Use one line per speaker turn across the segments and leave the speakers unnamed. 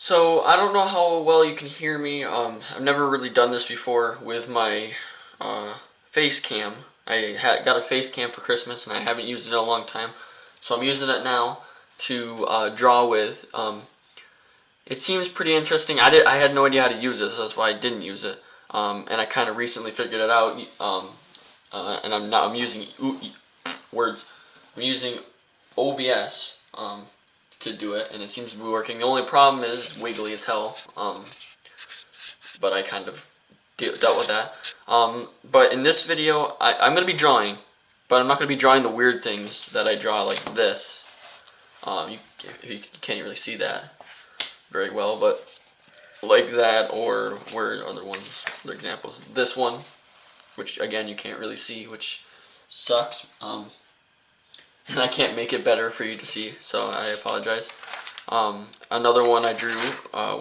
So I don't know how well you can hear me. I've never really done this before with my face cam. Got a face cam for Christmas and I haven't used it in a long time, so I'm using it now to draw with. It seems pretty interesting. I had no idea how to use it, so that's why I didn't use it. And I kind of recently figured it out. And I'm using words. I'm using OBS. To do it, and it seems to be working. The only problem is wiggly as hell, but I kind of dealt with that. But in this video, I'm going to be drawing, but I'm not going to be drawing the weird things that I draw like this. You can't really see that very well, but like that, or where are other ones, other examples. This one, which again you can't really see, which sucks. And I can't make it better for you to see, so I apologize. Another one I drew,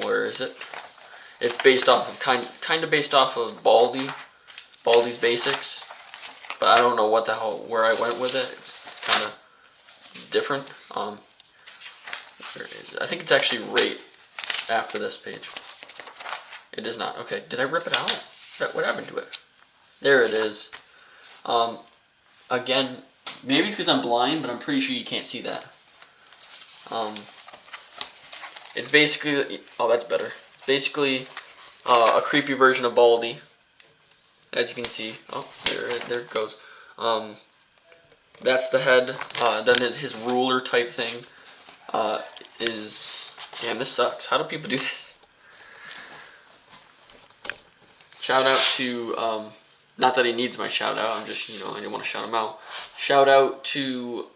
where is it? It's based off of, kind of based off of Baldi's Basics, but I don't know what the hell, where I went with it. It's kind of different. Where is it? I think it's actually right after this page. It is not. Okay, did I rip it out? What happened to it? There it is. Again, maybe it's because I'm blind, but I'm pretty sure you can't see that. It's basically, oh, that's better. Basically, a creepy version of Baldi, as you can see. Oh, there it goes. That's the head. Then his ruler type thing is. Damn, this sucks. How do people do this? Shout out to. Not that he needs my shout out. I'm just, I didn't want to shout him out. Shout out to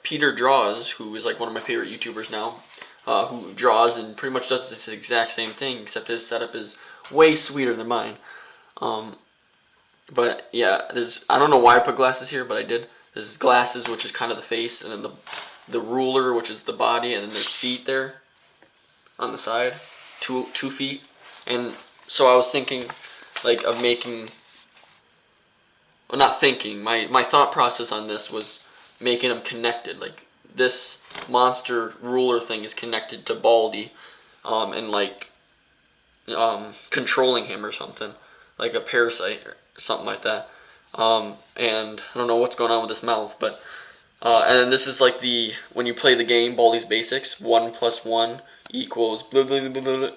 Peter Draws, who is like one of my favorite YouTubers now, who draws and pretty much does this exact same thing, except his setup is way sweeter than mine. But yeah, I don't know why I put glasses here, but I did. There's glasses, which is kind of the face, and then the ruler, which is the body, and then there's feet there on the side, two feet. And so I was thinking, like, of making, well, not thinking, my thought process on this was making them connected. Like, this monster ruler thing is connected to Baldi, and like controlling him or something, like a parasite or something like that. And I don't know what's going on with this mouth, but and then this is like when you play the game Baldi's Basics, 1 + 1 equals blah blah blah blah blah.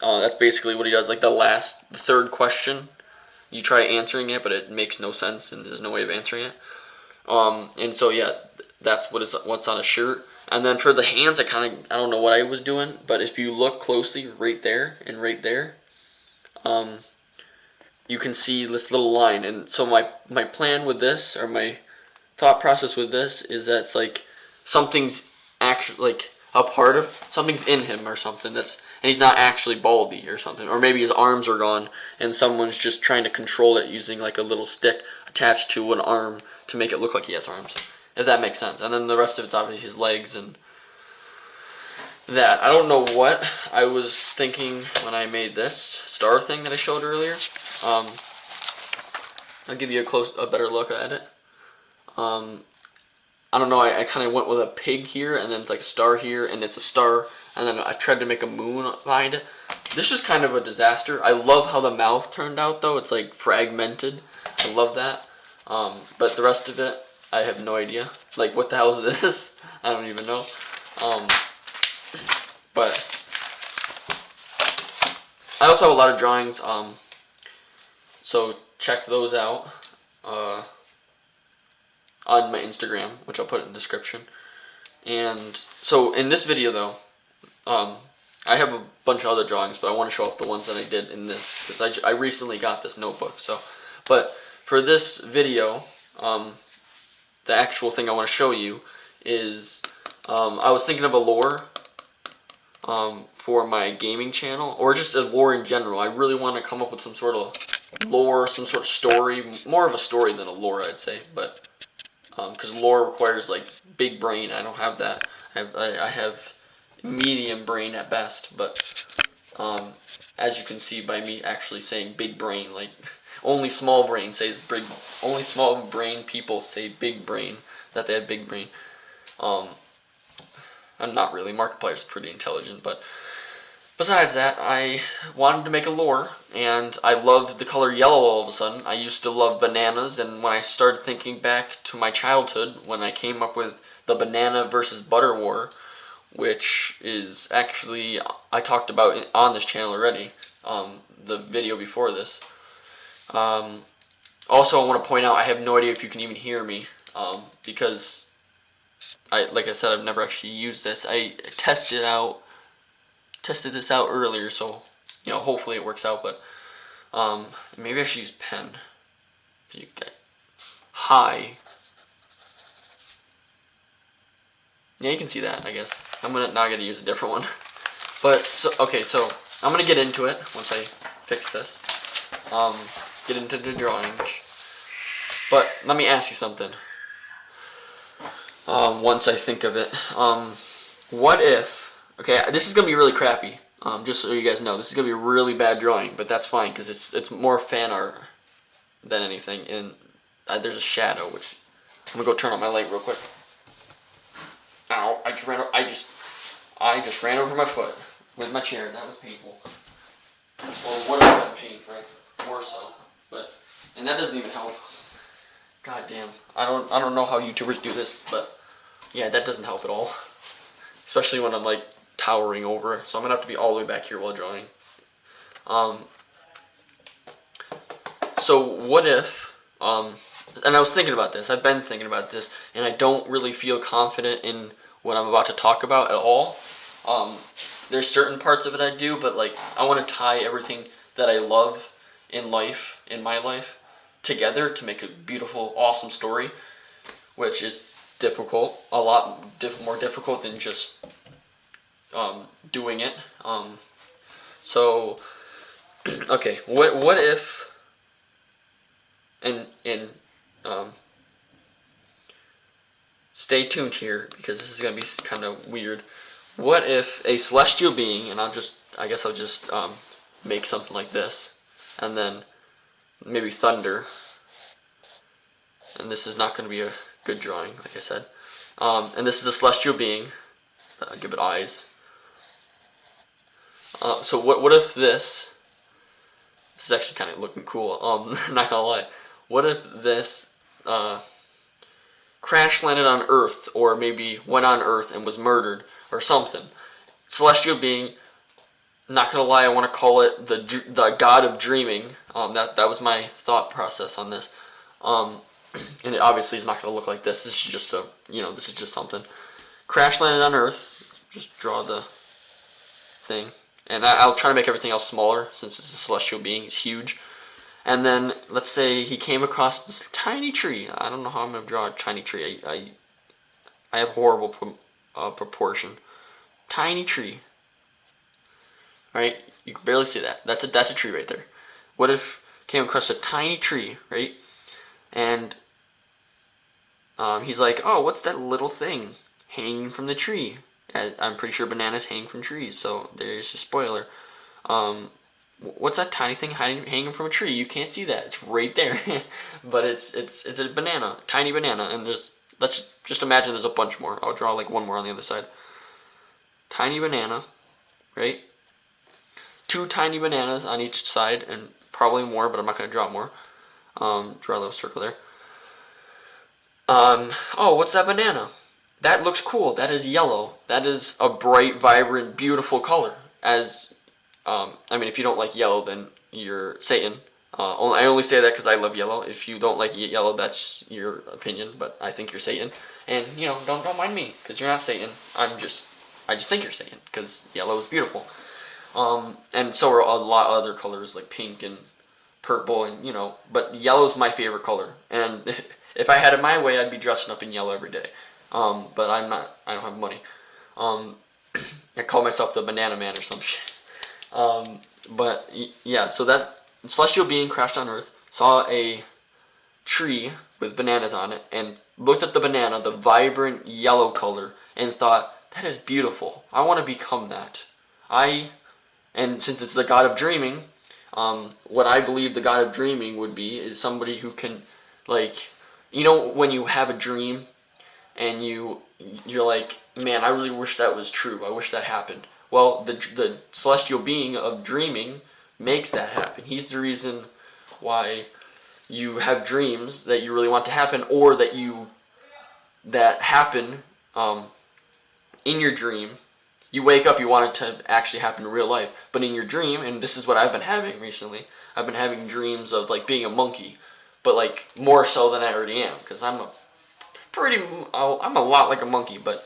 That's basically what he does. Like the third question, you try answering it, but it makes no sense and there's no way of answering it. And so yeah, that's what's on a shirt. And then for the hands, I don't know what I was doing, but if you look closely, right there and right there, you can see this little line. And so my plan with this, or my thought process with this, is that it's like something's actually like a part of something's in him or something and he's not actually Baldi or something, or maybe his arms are gone and someone's just trying to control it using like a little stick attached to an arm to make it look like he has arms, if that makes sense. And then the rest of it's obviously his legs and that. I don't know what I was thinking when I made this star thing that I showed earlier. I'll give you a better look at it. I don't know, I kind of went with a pig here, and then it's like a star here, and it's a star, and then I tried to make a moon behind it. This is kind of a disaster. I love how the mouth turned out, though. It's like fragmented. I love that. But the rest of it, I have no idea. Like, what the hell is this? I don't even know. But I also have a lot of drawings, so check those out on my Instagram, which I'll put in the description. And so in this video, though, I have a bunch of other drawings, but I want to show off the ones that I did in this, because I recently got this notebook. But for this video, the actual thing I want to show you is, I was thinking of a lore for my gaming channel, or just a lore in general. I really want to come up with some sort of lore, some sort of story, more of a story than a lore, I'd say, but because lore requires like big brain. I don't have that. I have medium brain at best, but as you can see by me actually saying big brain, like only small brain people say big brain, that they have big brain. I not really. Markiplier's pretty intelligent, but besides that, I wanted to make a lure, and I loved the color yellow all of a sudden. I used to love bananas, and when I started thinking back to my childhood, when I came up with the banana versus butter war, which is actually, I talked about on this channel already, the video before this. Also, I want to point out, I have no idea if you can even hear me, because, like I said, I've never actually used this. I tested this out earlier, so, hopefully it works out, but, maybe I should use pen. Hi. Yeah, you can see that, I guess. Now I gotta use a different one. But, so I'm gonna get into it once I fix this. Get into the drawing. But, let me ask you something. Once I think of it. What if, okay, this is gonna be really crappy. Just so you guys know, this is gonna be a really bad drawing, but that's fine, because it's more fan art than anything, and there's a shadow, which, I'm gonna go turn on my light real quick. Ow, I just ran over my foot with my chair. That was painful. Or would have been painful, more so. And that doesn't even help. God damn. I don't know how YouTubers do this, but yeah, that doesn't help at all. Especially when I'm like towering over. So I'm gonna have to be all the way back here while drawing. So what if, and I was thinking about this, I've been thinking about this, and I don't really feel confident in what I'm about to talk about at all. There's certain parts of it I do, but like, I want to tie everything that I love in my life, together to make a beautiful, awesome story, which is difficult, a lot more difficult than just doing it. So, okay, what if, and stay tuned here, because this is going to be kind of weird. What if a celestial being, and I guess I'll just make something like this, and then maybe thunder, and this is not going to be a good drawing, like I said, and this is a celestial being, I'll give it eyes. So what if this is actually kind of looking cool, not gonna lie, what if this crash landed on Earth, or maybe went on Earth and was murdered, or something. Celestial being, not gonna lie, I want to call it the god of dreaming. That was my thought process on this. And it obviously is not gonna look like this. This is just this is just something. Crash landed on Earth. Just draw the thing, and I'll try to make everything else smaller since it's a celestial being. It's huge. And then, let's say he came across this tiny tree. I don't know how I'm going to draw a tiny tree. I have horrible proportion. Tiny tree. Right? You can barely see that. That's a tree right there. What if came across a tiny tree, right? And he's like, oh, what's that little thing hanging from the tree? I'm pretty sure bananas hang from trees, so there's a spoiler. What's that tiny thing hanging from a tree? You can't see that. It's right there. But it's a banana, tiny banana, and let's just imagine there's a bunch more. I'll draw like one more on the other side. Tiny banana, right? Two tiny bananas on each side, and probably more, but I'm not going to draw more. Draw a little circle there. Oh, what's that banana? That looks cool. That is yellow. That is a bright, vibrant, beautiful color. I mean, if you don't like yellow, then you're Satan. I only say that because I love yellow. If you don't like yellow, that's your opinion, but I think you're Satan. And, don't mind me, because you're not Satan. I just think you're Satan, because yellow is beautiful. And so are a lot of other colors, like pink and purple, and, but yellow is my favorite color. And if I had it my way, I'd be dressing up in yellow every day. But I'm not. I don't have money. I call myself the Banana Man or some shit. But yeah, so that celestial being crashed on Earth, saw a tree with bananas on it, and looked at the banana, the vibrant yellow color, and thought, that is beautiful. I want to become that. And since it's the god of dreaming, what I believe the god of dreaming would be is somebody who can, like, when you have a dream, and you're like, man, I really wish that was true. I wish that happened. Well, the celestial being of dreaming makes that happen. He's the reason why you have dreams that you really want to happen, or that happen um, in your dream. You wake up, you want it to actually happen in real life, but in your dream, and this is what I've been having recently. I've been having dreams of like being a monkey, but like more so than I already am, because I'm a lot like a monkey, but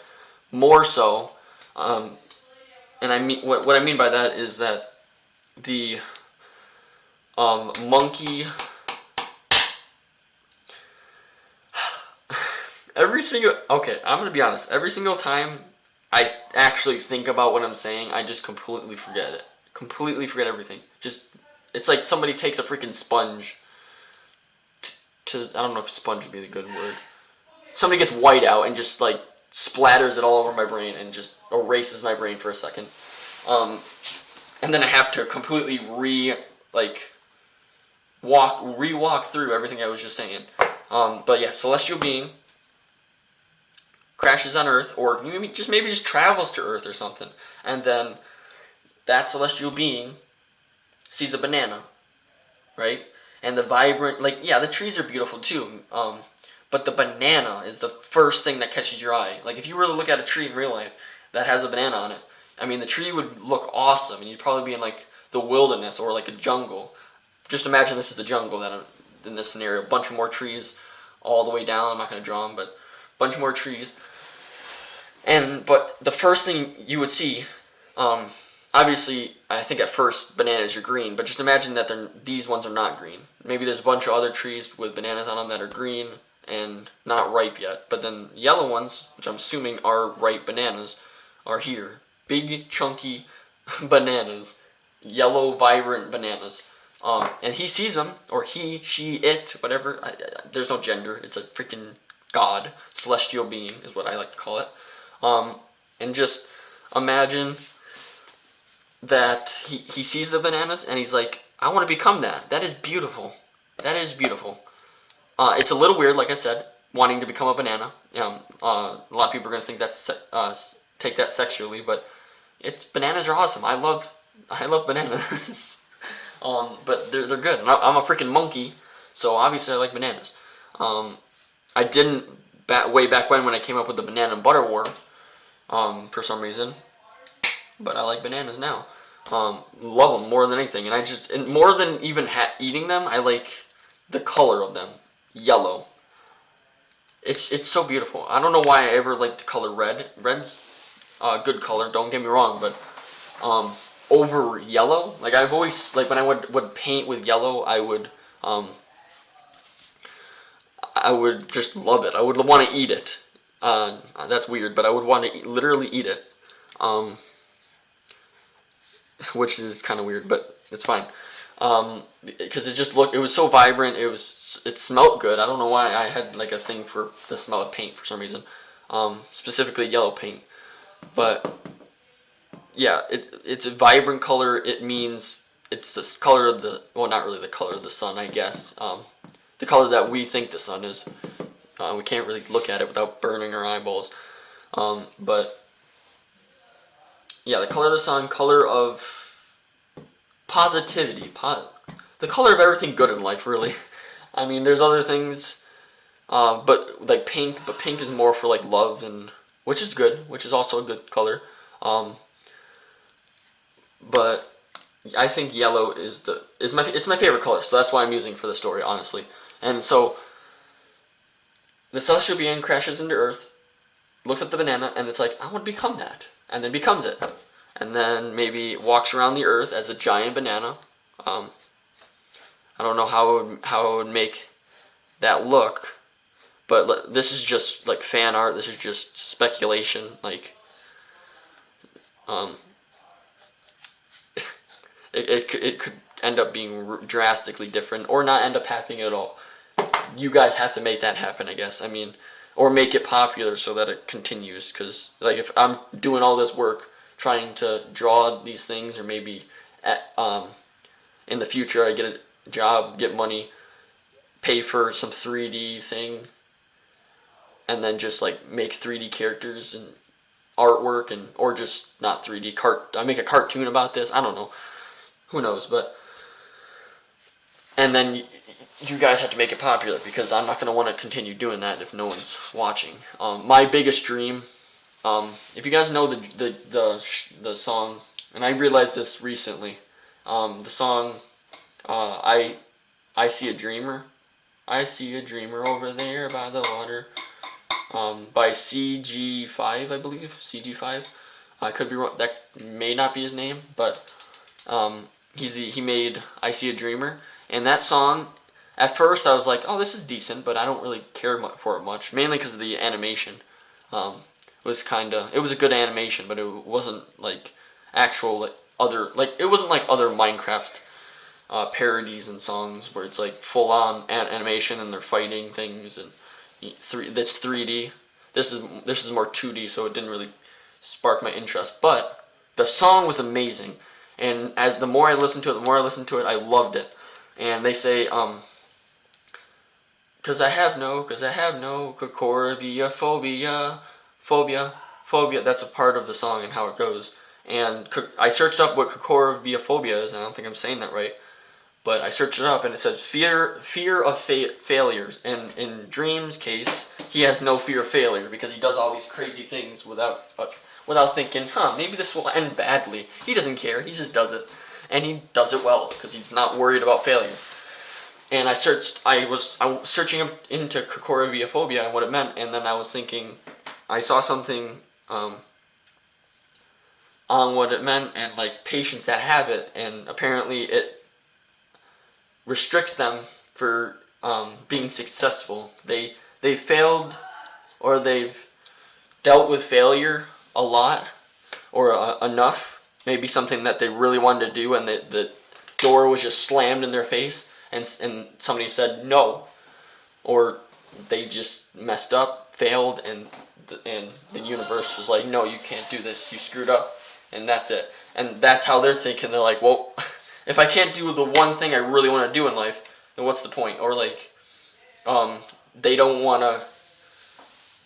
more so. Um, and I mean what I mean by that is that the monkey. I'm gonna be honest. Every single time I actually think about what I'm saying, I just completely forget it. Completely forget everything. Just it's like somebody takes a freaking sponge to I don't know if sponge would be the good word. Somebody gets white out and just like splatters it all over my brain and just erases my brain for a second. And then I have to completely re-walk through everything I was just saying. But yeah, celestial being crashes on Earth, or maybe just travels to Earth or something, and then that celestial being sees a banana, right? And the vibrant, the trees are beautiful too, but the banana is the first thing that catches your eye. Like if you were to look at a tree in real life that has a banana on it, I mean the tree would look awesome, and you'd probably be in like the wilderness or like a jungle. Just imagine this is the jungle in this scenario. A bunch of more trees all the way down. I'm not going to draw them, but a bunch more trees. But the first thing you would see, obviously, I think at first bananas are green, but just imagine that these ones are not green. Maybe there's a bunch of other trees with bananas on them that are green and not ripe yet. But then yellow ones, which I'm assuming are ripe bananas, are here. Big, chunky bananas. Yellow, vibrant bananas. And he sees them, or he, she, it, whatever. There's no gender. It's a freaking god. Celestial being is what I like to call it. And just imagine that he sees the bananas and he's like, I want to become that. That is beautiful. That is beautiful. It's a little weird, like I said, wanting to become a banana. A lot of people are going to think take that sexually, but bananas are awesome. I love bananas. But they're good. And I'm a freaking monkey, so obviously I like bananas. I didn't way back when I came up with the banana and butter war, for some reason, but I like bananas now. Love them more than anything, and more than even eating them, I like the color of them, yellow. It's so beautiful. I don't know why I ever liked the color red. Red's a good color, don't get me wrong, but over yellow, like I've always when I would paint with yellow, I would just love it. I would want to eat it. That's weird, but I would want to literally eat it, which is kind of weird, but it's fine. Because it was so vibrant. It smelled good. I don't know why I had like a thing for the smell of paint for some reason, specifically yellow paint. But yeah, it's a vibrant color. It means it's the color of not really the color of the sun, I guess. The color that we think the sun is. We can't really look at it without burning our eyeballs. But yeah, the color of the sun, color of positivity, the color of everything good in life, really. I mean, there's other things, but like pink. But pink is more for like love, which is good, which is also a good color. But I think yellow is my favorite color, so that's why I'm using for the story, honestly. And so the celestial being crashes into Earth, looks at the banana, and it's like, I want to become that, and then becomes it, and then maybe walks around the Earth as a giant banana. I don't know how it would make that look, but this is just like fan art. This is just speculation. Like, it could end up being drastically different, or not end up happening at all. You guys have to make that happen, I guess. I mean, or make it popular so that it continues. Because like if I'm doing all this work trying to draw these things, or maybe in the future I get a job, get money, pay for some 3D thing, and then just like make 3D characters and artwork or just not 3D. I make a cartoon about this. I don't know. Who knows? But and then you guys have to make it popular because I'm not going to want to continue doing that if no one's watching. My biggest dream, if you guys know the song, and I realized this recently, the song I see a dreamer. I see a dreamer over there by the water. By CG5, I believe. CG5. I could be wrong. That may not be his name, but he made I See a Dreamer. And that song, at first I was like, oh, this is decent, but I don't really care for it much. Mainly because of the animation. It was a good animation, but it wasn't like actual it wasn't like other Minecraft parodies and songs where it's like full on animation and they're fighting things and that's 3D. This is more 2D, so it didn't really spark my interest. But the song was amazing, and the more I listened to it, I loved it. And they say, cause I have no cocorvia phobia. That's a part of the song and how it goes. And I searched up what cocorvia is, and I don't think I'm saying that right. But I searched it up, and it says fear of failures. And in Dream's case, he has no fear of failure because he does all these crazy things without thinking, maybe this will end badly. He doesn't care. He just does it, and he does it well because he's not worried about failure. And I was searching into cocorvia and what it meant, and then I was thinking, I saw something on what it meant and like patients that have it, and apparently it restricts them for being successful. They failed, or they've dealt with failure a lot or enough. Maybe something that they really wanted to do, and the door was just slammed in their face, and somebody said no, or they just messed up, failed, and the universe was like, no, you can't do this. You screwed up, and that's it. And that's how they're thinking. They're like, well, if I can't do the one thing I really want to do in life, then what's the point? Or like, they don't want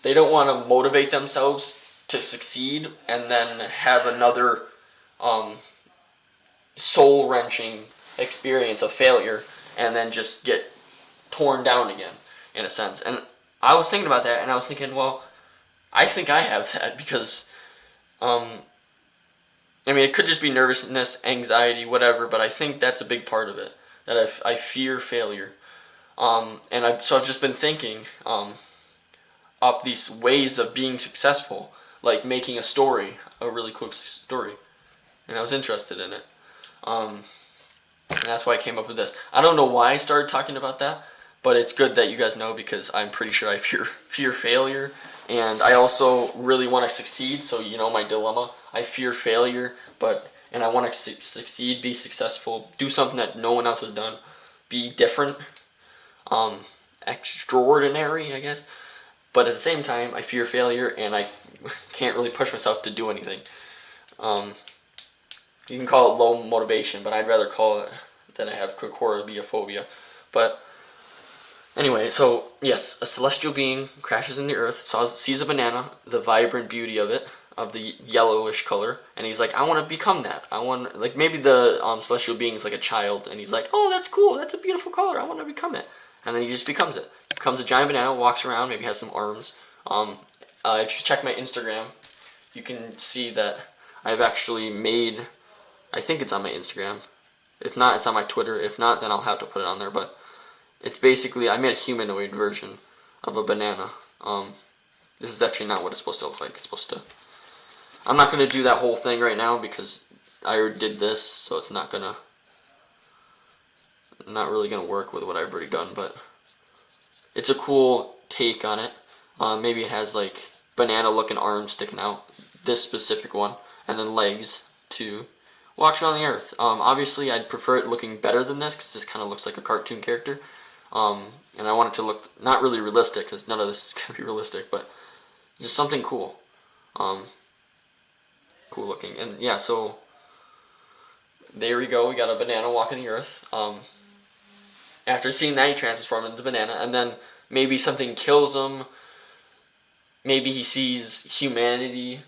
to motivate themselves to succeed and then have another soul-wrenching experience of failure and then just get torn down again, in a sense. And I was thinking about that, and I was thinking, well, I think I have that because, it could just be nervousness, anxiety, whatever, but I think that's a big part of it, that I fear failure. So I've just been thinking up these ways of being successful, like making a story, a really cool story, and I was interested in it. And that's why I came up with this. I don't know why I started talking about that, but it's good that you guys know because I'm pretty sure I fear failure, and I also really want to succeed, so you know my dilemma. I fear failure, and I want to succeed, be successful, do something that no one else has done, be different, extraordinary, I guess. But at the same time, I fear failure, and I can't really push myself to do anything. You can call it low motivation, but I'd rather call it that I have cocorvia. But anyway, so yes, a celestial being crashes in the earth, sees a banana, the vibrant beauty of it, of the yellowish color, and he's like, I want to become that. Maybe the celestial being is like a child, and he's like, oh, that's cool, that's a beautiful color, I want to become it. And then he just becomes it. Becomes a giant banana, walks around, maybe has some arms. If you check my Instagram, you can see that I've actually made, I think it's on my Instagram. If not, it's on my Twitter. If not, then I'll have to put it on there. But it's basically, I made a humanoid version of a banana. This is actually not what it's supposed to look like. I'm not going to do that whole thing right now because I already did this, so it's not really going to work with what I've already done, but it's a cool take on it. Maybe it has like banana-looking arms sticking out, this specific one, and then legs to walk around the earth. Obviously, I'd prefer it looking better than this because this kind of looks like a cartoon character. And I want it to look not really realistic because none of this is going to be realistic, but just something cool. Cool looking. And yeah, so there we go. We got a banana walking the earth. After seeing that, he transforms into the banana, and then maybe something kills him. Maybe he sees humanity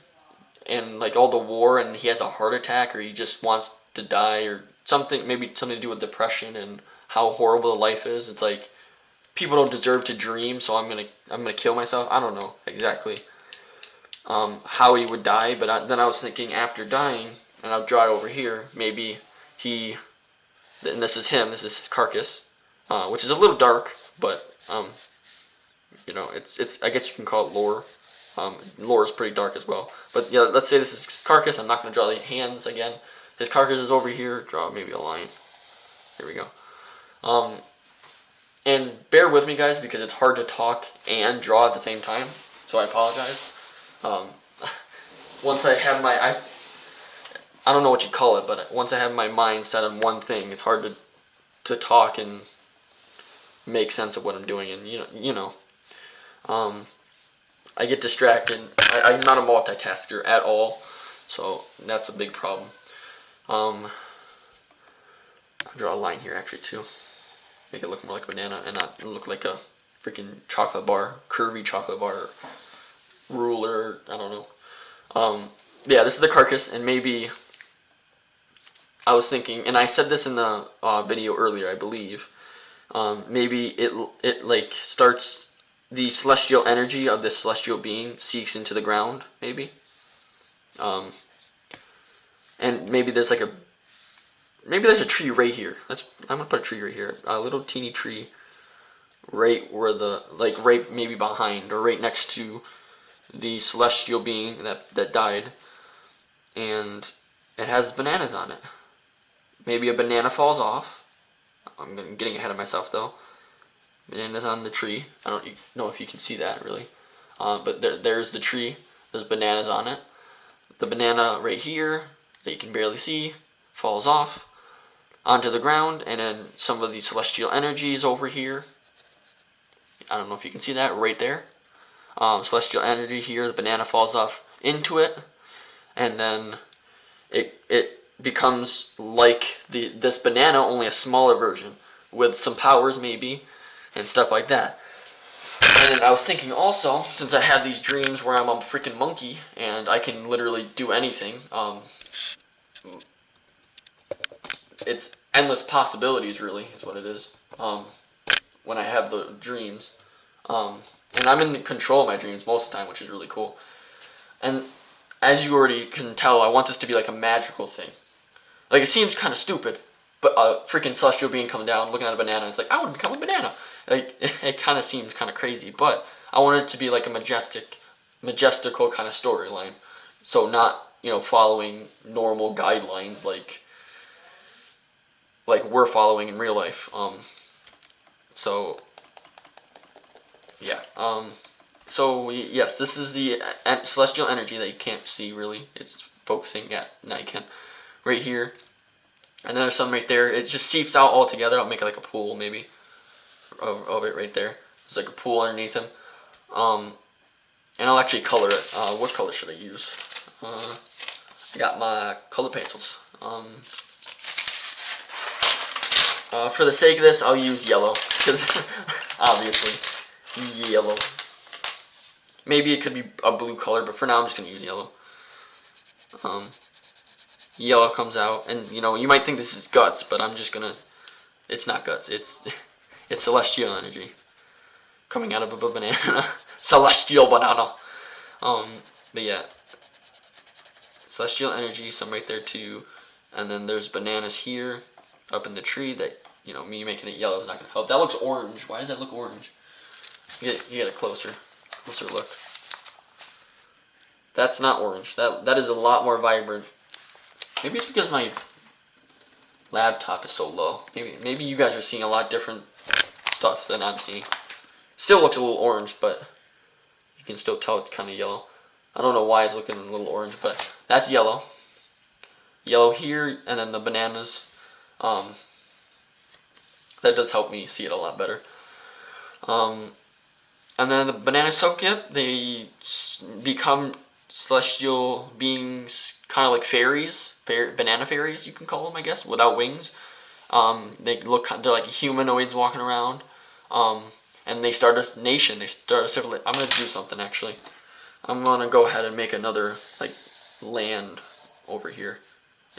and like all the war, and he has a heart attack, or he just wants to die, or something, maybe something to do with depression and how horrible life is. It's like people don't deserve to dream, so I'm gonna kill myself. I don't know exactly how he would die, but then I was thinking after dying, and I'll draw it over here. Maybe he, and this is him. This is his carcass, which is a little dark, but it's I guess you can call it lore. Lore is pretty dark as well. But yeah, let's say this is his carcass. I'm not going to draw the hands again. His carcass is over here. Draw maybe a line. There we go. And bear with me, guys, because it's hard to talk and draw at the same time. So I apologize. Once I have I don't know what you call it, but once I have my mind set on one thing, it's hard to talk and make sense of what I'm doing. And you know. I get distracted. I'm not a multitasker at all, so that's a big problem. I'll draw a line here actually too. Make it look more like a banana and not look like a freaking chocolate bar, curvy chocolate bar, ruler. I don't know. Yeah, this is the carcass, and maybe I was thinking, and I said this in the video earlier, I believe. Maybe it like starts. The celestial energy of this celestial being seeks into the ground, maybe. And maybe there's a tree right here. I'm gonna put a tree right here, a little teeny tree, right where right maybe behind or right next to the celestial being that died, and it has bananas on it. Maybe a banana falls off. I'm getting ahead of myself though. Bananas on the tree. I don't know if you can see that really, but there's the tree. There's bananas on it. The banana right here that you can barely see falls off onto the ground, and then some of the celestial energies over here. I don't know if you can see that right there. Celestial energy here. The banana falls off into it, and then it becomes like this banana, only a smaller version with some powers maybe. And stuff like that. And I was thinking also, since I have these dreams where I'm a freaking monkey and I can literally do anything, it's endless possibilities really is what it is, when I have the dreams. And I'm in control of my dreams most of the time, which is really cool. And as you already can tell, I want this to be like a magical thing. Like, it seems kind of stupid, but a freaking celestial being coming down, looking at a banana, it's like, I would become a banana. Like, it kind of seems kind of crazy, but I want it to be like a majestical kind of storyline. So not, following normal guidelines like we're following in real life. So yeah. So yes, this is the celestial energy that you can't see really. It's focusing. Yeah, now you can. Right here. And then there's some right there. It just seeps out all together. I'll make it like a pool maybe of it right there. There's like a pool underneath him. And I'll actually color it. What color should I use? I got my color pencils. For the sake of this, I'll use yellow, because obviously yellow. Maybe it could be a blue color, but for now I'm just gonna use yellow. Yellow comes out, and you might think this is guts, but I'm just gonna. It's not guts. It's celestial energy coming out of a banana. Celestial banana. But yeah, celestial energy. Some right there too, and then there's bananas here, up in the tree. That me making it yellow is not gonna help. That looks orange. Why does that look orange? You get a closer look. That's not orange. That is a lot more vibrant. Maybe it's because my laptop is so low. Maybe you guys are seeing a lot different stuff than I'm seeing. Still looks a little orange, but you can still tell it's kind of yellow. I don't know why it's looking a little orange, but that's yellow. Yellow here, and then the bananas. That does help me see it a lot better. And then the bananas soak up. They become celestial beings, kind of like fairies, banana fairies, you can call them, I guess, without wings. They're like humanoids walking around, and they start a nation. They start a civilization. I'm gonna do something actually. I'm gonna go ahead and make another land over here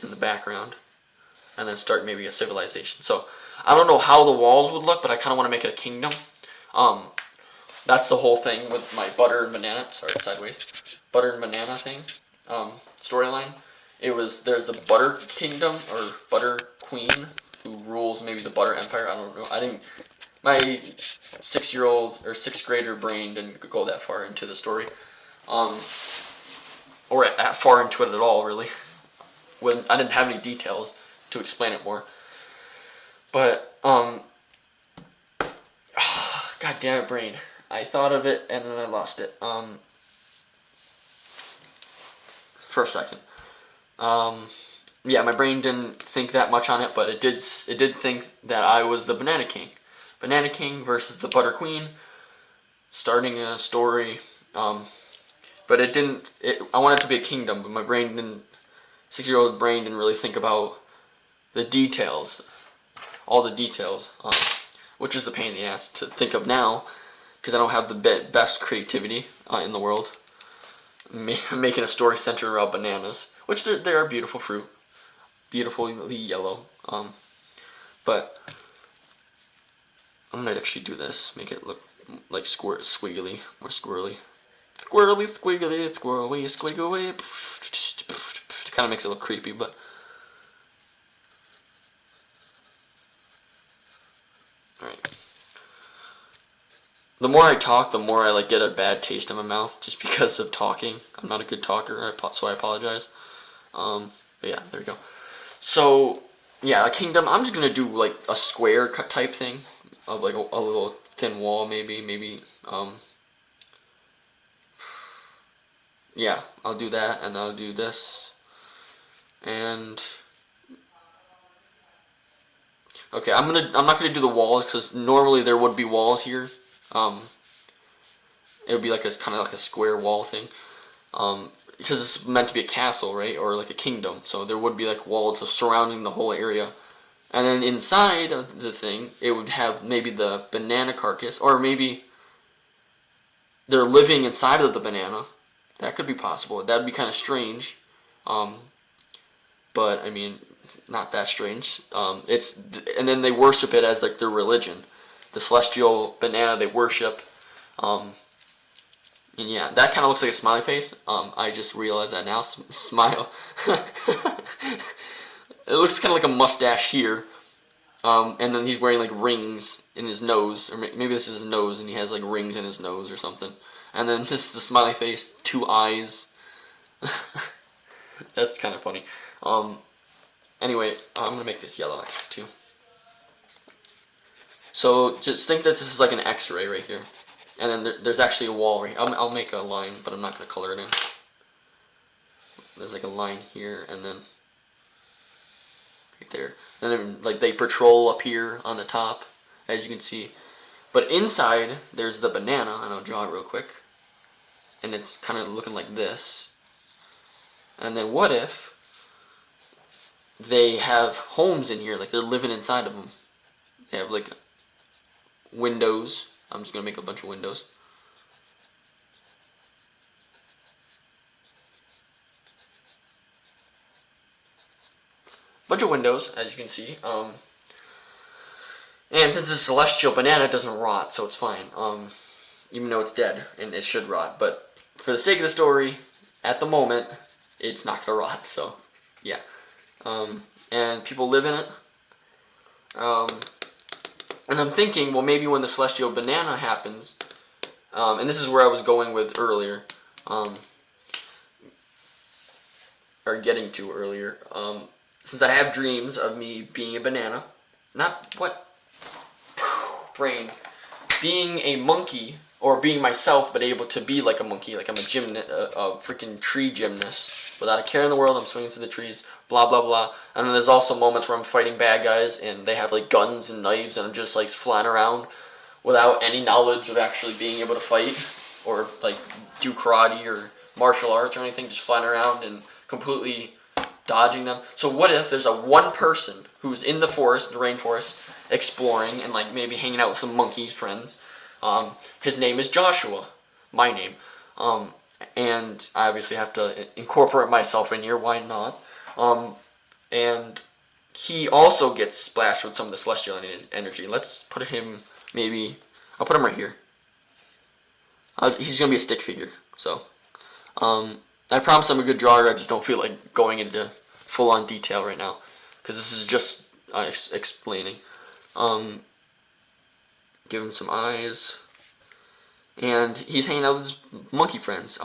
in the background, and then start maybe a civilization. So I don't know how the walls would look, but I kind of want to make it a kingdom. That's the whole thing with my butter and banana. Sorry, sideways. Butter and banana thing. Storyline. There's the butter kingdom or butter queen who rules maybe the butter empire. I don't know. My 6-year-old or 6th grader brain didn't go that far into the story, or that far into it at all, really. When I didn't have any details to explain it more. But God damn it, brain! I thought of it and then I lost it. For a second. Yeah, my brain didn't think that much on it, but it did think that I was the Banana King. Banana King versus the Butter Queen, starting a story. But it didn't. I wanted it to be a kingdom, but my brain didn't. 6-year-old brain didn't really think about the details, all the details, which is a pain in the ass to think of now, because I don't have the best creativity in the world. I'm making a story centered around bananas, which they are beautiful fruit, beautifully yellow. But I'm gonna actually do this, make it look like squiggly, more squirrely. Squirrely, squiggly, squirrely, squiggly. Kind of makes it look creepy, but alright. The more I talk, the more I get a bad taste in my mouth, just because of talking. I'm not a good talker, so I apologize. But yeah, there we go. So yeah, a kingdom. I'm just gonna do like a square cut type thing of like a little thin wall, maybe. Yeah, I'll do that, and I'll do this, and okay, I'm not gonna do the walls because normally there would be walls here. It would be like kind of like a square wall thing, because it's meant to be a castle, right, or like a kingdom. So there would be like walls surrounding the whole area, and then inside of the thing, it would have maybe the banana carcass, or maybe they're living inside of the banana. That could be possible. That'd be kind of strange, but I mean, it's not that strange. And then they worship it as like their religion, the celestial banana they worship. And yeah, that kind of looks like a smiley face. I just realized that now. Smile. It looks kind of like a mustache here. And then he's wearing like rings in his nose, or maybe this is his nose, and he has like rings in his nose or something. And then this is the smiley face, 2 eyes. That's kind of funny. Anyway, I'm gonna make this yellow actually too. So just think that this is like an X-ray right here, and then there's actually a wall right here. I'll make a line, but I'm not gonna color it in. There's like a line here, and then right there. And then like they patrol up here on the top, as you can see. But inside there's the banana, and I'll draw it real quick. And it's kind of looking like this. And then what if they have homes in here, like they're living inside of them? They have like windows. I'm just gonna make a bunch of windows. Bunch of windows, as you can see. And since it's celestial banana, it doesn't rot, so it's fine. Even though it's dead and it should rot, but for the sake of the story, at the moment, it's not gonna rot. So, yeah. And people live in it. And I'm thinking, well, maybe when the celestial banana happens, and this is where I was going with earlier, or getting to earlier, since I have dreams of me being a banana, not what, brain, being a monkey, or being myself, but able to be like a monkey, like I'm a gymnast, a freaking tree gymnast, without a care in the world. I'm swinging through the trees, blah blah blah. And then there's also moments where I'm fighting bad guys, and they have like guns and knives, and I'm just like flying around without any knowledge of actually being able to fight or like do karate or martial arts or anything, just flying around and completely dodging them. So what if there's a one person who's in the forest, the rainforest, exploring and like maybe hanging out with some monkey friends. His name is Joshua, my name. and I obviously have to incorporate myself in here. Why not? And he also gets splashed with some of the celestial energy. Let's put him maybe. I'll put him right here. He's gonna be a stick figure. So, I promise I'm a good drawer. I just don't feel like going into full-on detail right now because this is just explaining. Give him some eyes. And he's hanging out with his monkey friends.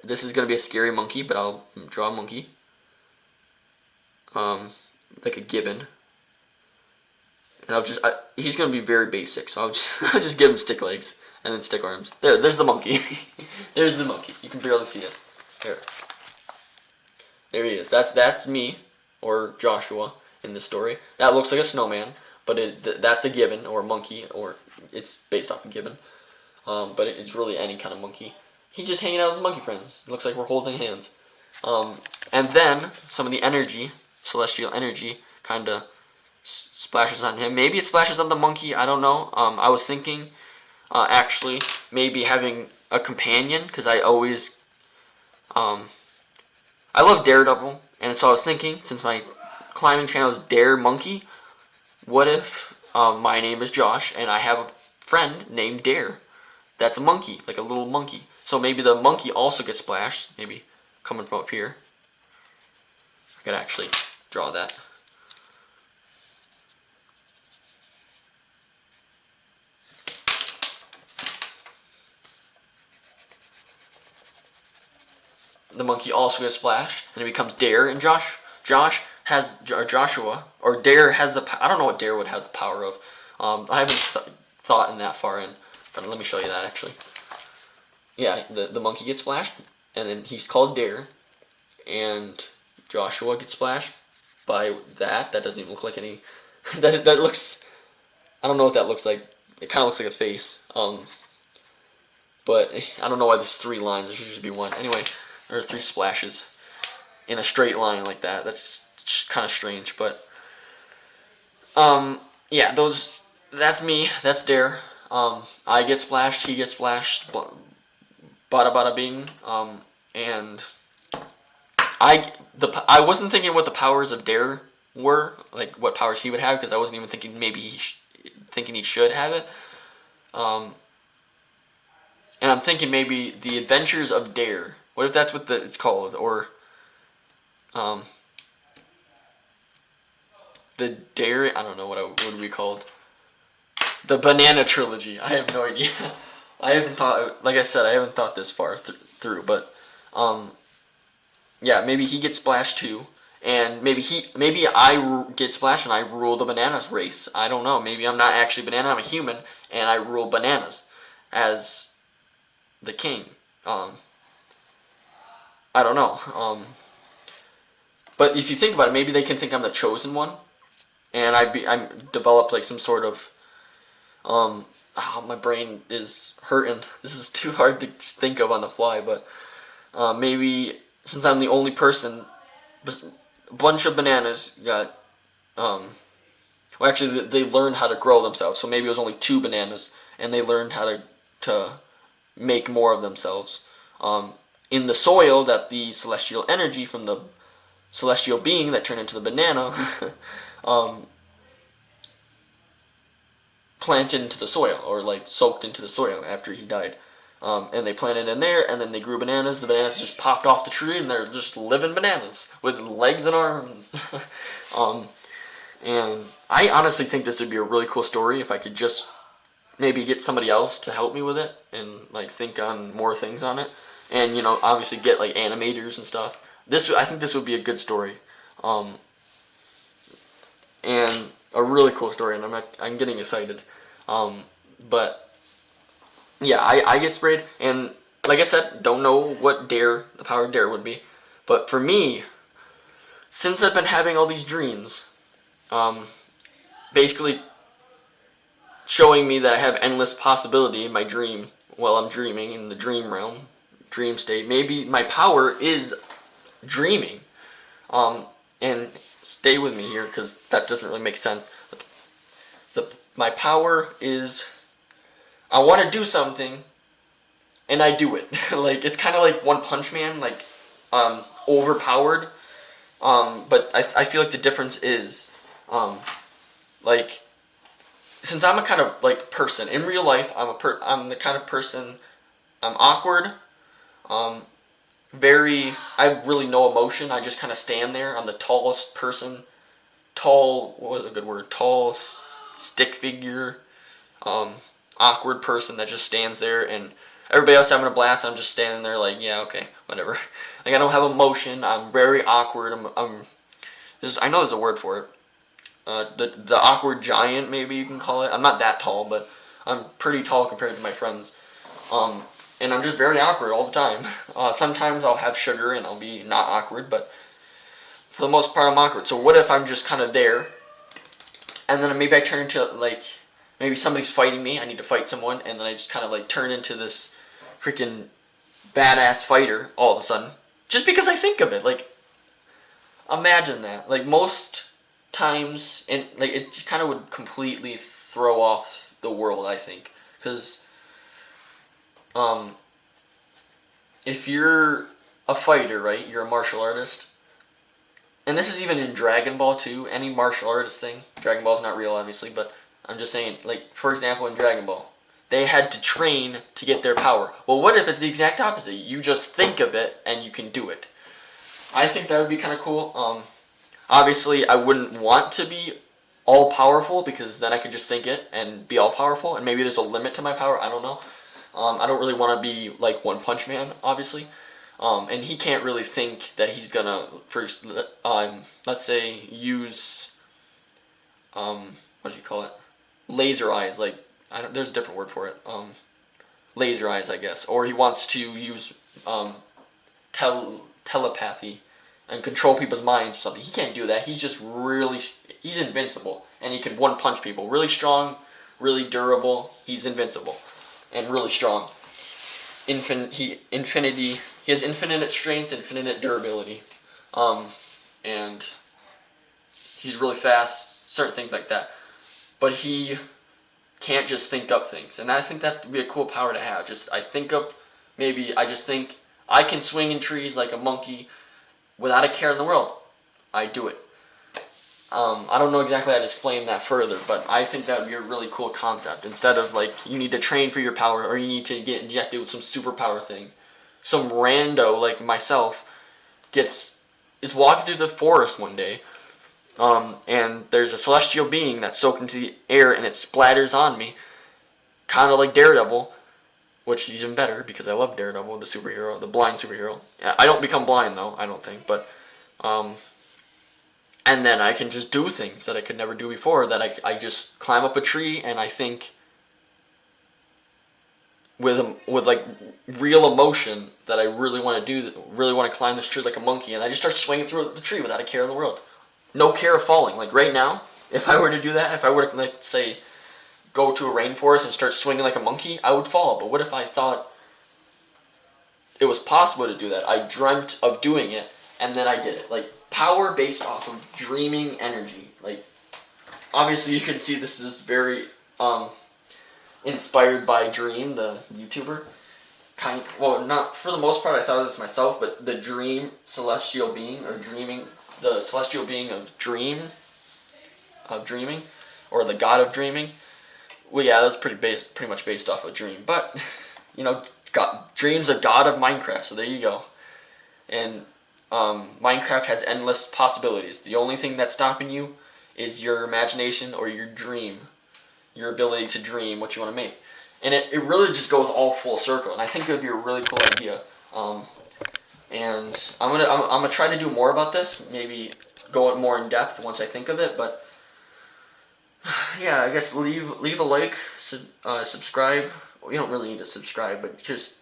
This is going to be a scary monkey, but I'll draw a monkey. Like a gibbon. And he's going to be very basic, so I'll just give him stick legs and then stick arms. There's the monkey. There's the monkey. You can barely see it. There he is. That's me, or Joshua, in the story. That looks like a snowman, but that's a gibbon, or a monkey, or it's based off a gibbon. But it's really any kind of monkey. He's just hanging out with his monkey friends. It looks like we're holding hands. And then some of the energy, celestial energy, kind of splashes on him. Maybe it splashes on the monkey. I don't know. I was thinking, actually, maybe having a companion, because I always, I love Daredevil, and so I was thinking, since my climbing channel is Dare Monkey, what if my name is Josh, and I have a friend named Dare? That's a monkey, like a little monkey. So maybe the monkey also gets splashed, maybe coming from up here. I could actually draw that. The monkey also gets splashed, and it becomes Dare, and Joshua, or Dare has I don't know what Dare would have the power of. I haven't thought in that far in. But let me show you that, actually. Yeah, the monkey gets splashed, and then he's called Dare, and Joshua gets splashed by that. That doesn't even look like any... that looks... I don't know what that looks like. It kind of looks like a face. But I don't know why there's 3 lines. There should just be 1. Anyway, there are 3 splashes in a straight line like that. That's kind of strange, but... yeah, that's me. That's Dare. I get splashed, he gets splashed, bada bada bing, and I wasn't thinking what the powers of Dare were, like what powers he would have, because I wasn't even thinking thinking he should have it, and I'm thinking maybe the Adventures of Dare. What if that's what it's called, or the Dare? I don't know what it would be called. The Banana Trilogy. I have no idea. I haven't thought, like I said, I haven't thought this far through, but, yeah, maybe he gets splashed too, and maybe I get splashed and I rule the bananas race. I don't know. Maybe I'm not actually banana, I'm a human, and I rule bananas as the king. I don't know. But if you think about it, maybe they can think I'm the chosen one, and I'm developed like some sort of, my brain is hurting. This is too hard to think of on the fly, but maybe since I'm the only person, a bunch of bananas got, well, actually they learned how to grow themselves, so maybe it was only 2 bananas, and they learned how to make more of themselves. In the soil that the celestial energy from the celestial being that turned into the banana planted into the soil, or like soaked into the soil after he died. And they planted in there, and then they grew bananas. The bananas just popped off the tree, and they're just living bananas with legs and arms. And I honestly think this would be a really cool story if I could just maybe get somebody else to help me with it and like think on more things on it, and obviously get like animators and stuff. I think this would be a good story, and a really cool story, and I'm getting excited. But yeah, I get sprayed, and like I said, don't know what the power of Dare would be, but for me, since I've been having all these dreams, basically showing me that I have endless possibility in my dream while I'm dreaming in the dream realm, dream state. Maybe my power is dreaming, and stay with me here because that doesn't really make sense. My power is, I want to do something, and I do it. Like, it's kind of like One Punch Man, like, overpowered. But I feel like the difference is, like, since I'm a kind of like person in real life, I'm the kind of person. I'm awkward. Um, I have really no emotion. I just kind of stand there. I'm the tallest person. Tall. What was a good word? Tall stick figure. Um, Awkward person that just stands there, and everybody else having a blast. I'm just standing there like, yeah, okay, whatever. Like, I don't have emotion. I'm very awkward. I know there's a word for it. The awkward giant, maybe you can call it. I'm not that tall, but I'm pretty tall compared to my friends. Um, and I'm just very awkward all the time. Sometimes I'll have sugar and I'll be not awkward, but for the most part I'm awkward. So what if I'm just kind of there, and then maybe I turn into, like, maybe somebody's fighting me, I need to fight someone, and then I just kind of like turn into this freaking badass fighter all of a sudden, just because I think of it. Like, imagine that. Like, most times, and like, it just kind of would completely throw off the world, I think, because if you're a fighter, right, you're a martial artist, and this is even in Dragon Ball too, any martial artist thing. Dragon Ball's not real, obviously, but I'm just saying, like, for example, in Dragon Ball, they had to train to get their power. Well, what if it's the exact opposite? You just think of it and you can do it. I think that would be kind of cool. Obviously, I wouldn't want to be all powerful, because then I could just think it and be all powerful, and maybe there's a limit to my power. I don't know. I don't really want to be like One Punch Man, obviously. And he can't really think that he's gonna first, let's say, use, what do you call it? Laser eyes. Like, there's a different word for it. Laser eyes, I guess. Or he wants to use telepathy and control people's minds or something. He can't do that. He's just he's invincible, and he can one punch people. Really strong, really durable. He's invincible and really strong. He has infinite strength, infinite durability, and he's really fast. Certain things like that, but he can't just think up things, and I think that would be a cool power to have. I just think I can swing in trees like a monkey without a care in the world. I do it. I don't know exactly how to explain that further, but I think that would be a really cool concept. Instead of, like, you need to train for your power, or you need to get injected with some superpower thing. Some rando like myself is walking through the forest one day, and there's a celestial being that's soaked into the air, and it splatters on me, kind of like Daredevil, which is even better because I love Daredevil, the superhero, the blind superhero. I don't become blind though, I don't think, but and then I can just do things that I could never do before. That I just climb up a tree, and I think with like real emotion that I really want to climb this tree like a monkey, and I just start swinging through the tree without a care in the world. No care of falling. Like, right now, if I were to do that, if I were to, like, say, go to a rainforest and start swinging like a monkey, I would fall. But what if I thought it was possible to do that? I dreamt of doing it, and then I did it. Like, power based off of dreaming energy. Like, obviously you can see this is very inspired by Dream, the YouTuber. Well, not for the most part. I thought of this myself, but the Dream celestial being, or dreaming, the celestial being of dreaming, or the god of dreaming. Well, yeah, that's pretty much based off of Dream. But, Dream's a god of Minecraft, so there you go. And Minecraft has endless possibilities. The only thing that's stopping you is your imagination or your dream, your ability to dream what you want to make. And it really just goes all full circle, and I think it would be a really cool idea. And I'm gonna try to do more about this, maybe go more in depth once I think of it. But yeah, I guess leave a like, subscribe. Well, you don't really need to subscribe, but just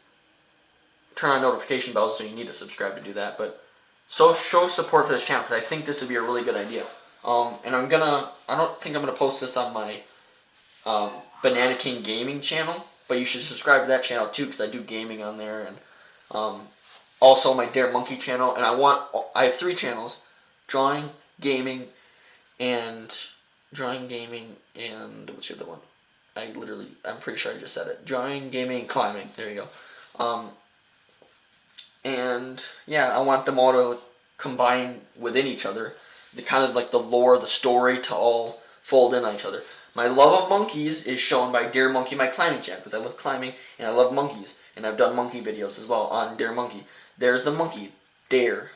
turn on notification bells, so you need to subscribe to do that. But show support for this channel, because I think this would be a really good idea. And I don't think I'm gonna post this on my Banana King Gaming channel, but you should subscribe to that channel too, because I do gaming on there, and also my Dare Monkey channel. And I have 3 channels: drawing, gaming, and what's the other one? I'm pretty sure I just said it. Drawing, gaming, climbing. There you go. Um, and yeah, I want them all to combine within each other. The kind of like the lore, the story to all fold in on each other. My love of monkeys is shown by Dare Monkey, my climbing channel, because I love climbing and I love monkeys, and I've done monkey videos as well on Dare Monkey. There's the monkey, Dare.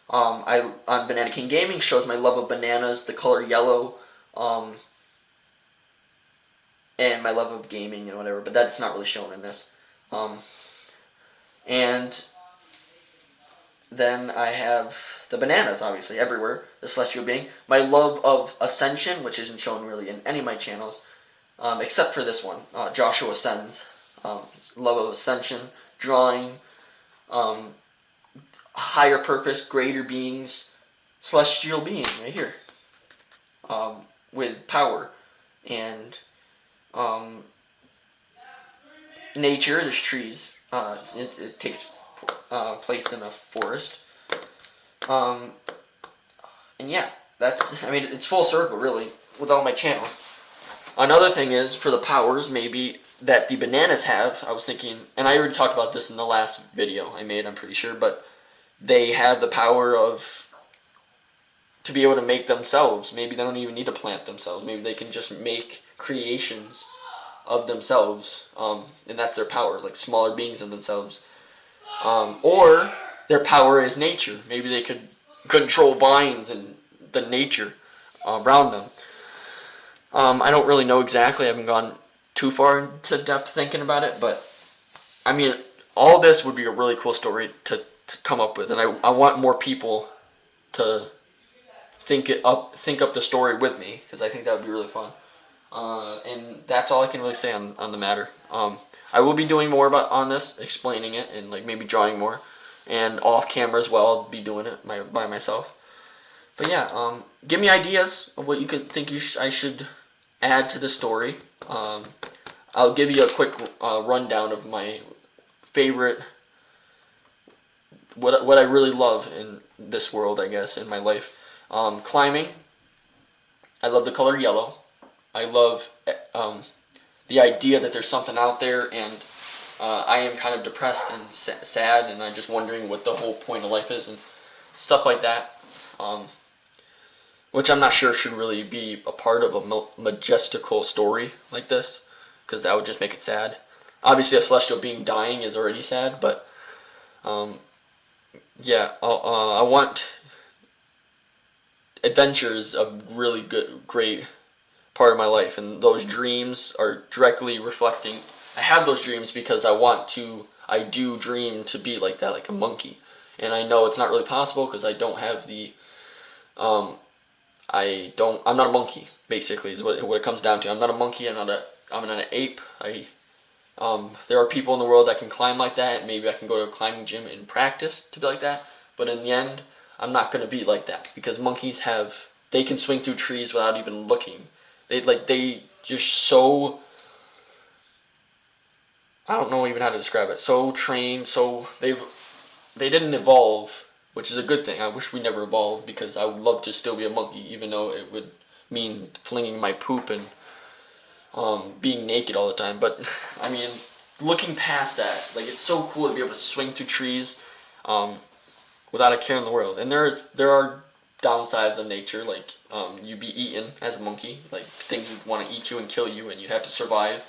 I on Banana King Gaming shows my love of bananas, the color yellow, and my love of gaming and whatever. But that's not really shown in this. And then I have the bananas, obviously, everywhere. The celestial being. My love of Ascension, which isn't shown really in any of my channels, except for this one, Joshua Ascends. His love of Ascension, drawing, higher purpose, greater beings, celestial being, right here, with power and nature. There's trees. It takes place in a forest. And yeah, it's full circle, really, with all my channels. Another thing is, for the powers, maybe, that the bananas have, I was thinking, and I already talked about this in the last video I made, I'm pretty sure, but they have the power to be able to make themselves. Maybe they don't even need to plant themselves. Maybe they can just make creations of themselves, and that's their power, like smaller beings of themselves. Or their power is nature. Maybe they could control vines and the nature around them. I don't really know exactly. I haven't gone too far into depth thinking about it, but I mean, all this would be a really cool story to come up with, and I want more people to think up the story with me, because I think that would be really fun. And that's all I can really say on the matter. I will be doing more on this, explaining it, and like maybe drawing more, and off camera as well. I'll be doing it by myself. But yeah, give me ideas of what you could think I should add to the story. I'll give you a quick rundown of my favorite, what I really love in this world, I guess, in my life. Climbing. I love the color yellow. I love the idea that there's something out there, and I am kind of depressed and sad, and I'm just wondering what the whole point of life is and stuff like that. Which I'm not sure should really be a part of a majestical story like this, because that would just make it sad. Obviously, a celestial being dying is already sad, but yeah, I want adventures a really great part of my life, and those dreams are directly reflecting. I have those dreams because I do dream to be like that, like a monkey, and I know it's not really possible because I don't have the I'm not a monkey, basically, is what it comes down to. I'm not a monkey. I'm not an ape. There are people in the world that can climb like that, and maybe I can go to a climbing gym and practice to be like that. But in the end, I'm not going to be like that, because monkeys they can swing through trees without even looking. They just so, I don't know even how to describe it. So trained, they didn't evolve, which is a good thing. I wish we never evolved, because I would love to still be a monkey, even though it would mean flinging my poop and being naked all the time. But I mean, looking past that, like, it's so cool to be able to swing through trees without a care in the world. And there are downsides of nature, like you'd be eaten as a monkey, like things would want to eat you and kill you, and you'd have to survive.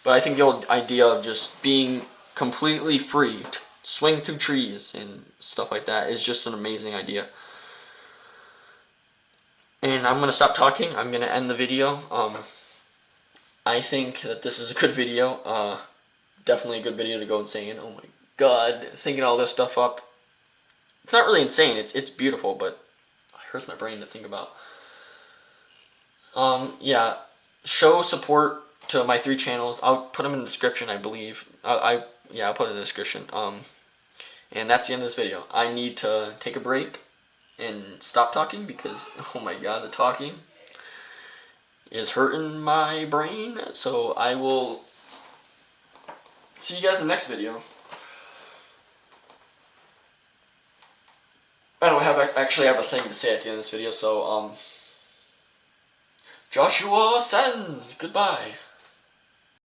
But I think the old idea of just being completely free, swing through trees and stuff like that, is just an amazing idea. And I'm going to stop talking. I'm going to end the video. I think that this is a good video. Definitely a good video to go insane. Oh my god, thinking all this stuff up. It's not really insane. It's beautiful, but it hurts my brain to think about. Yeah, show support to my 3 channels. I'll put them in the description, I believe. I'll put it in the description. And that's the end of this video. I need to take a break and stop talking, because, oh my god, the talking is hurting my brain. So I will see you guys in the next video. I don't actually have a thing to say at the end of this video, so Joshua Ascends. Goodbye.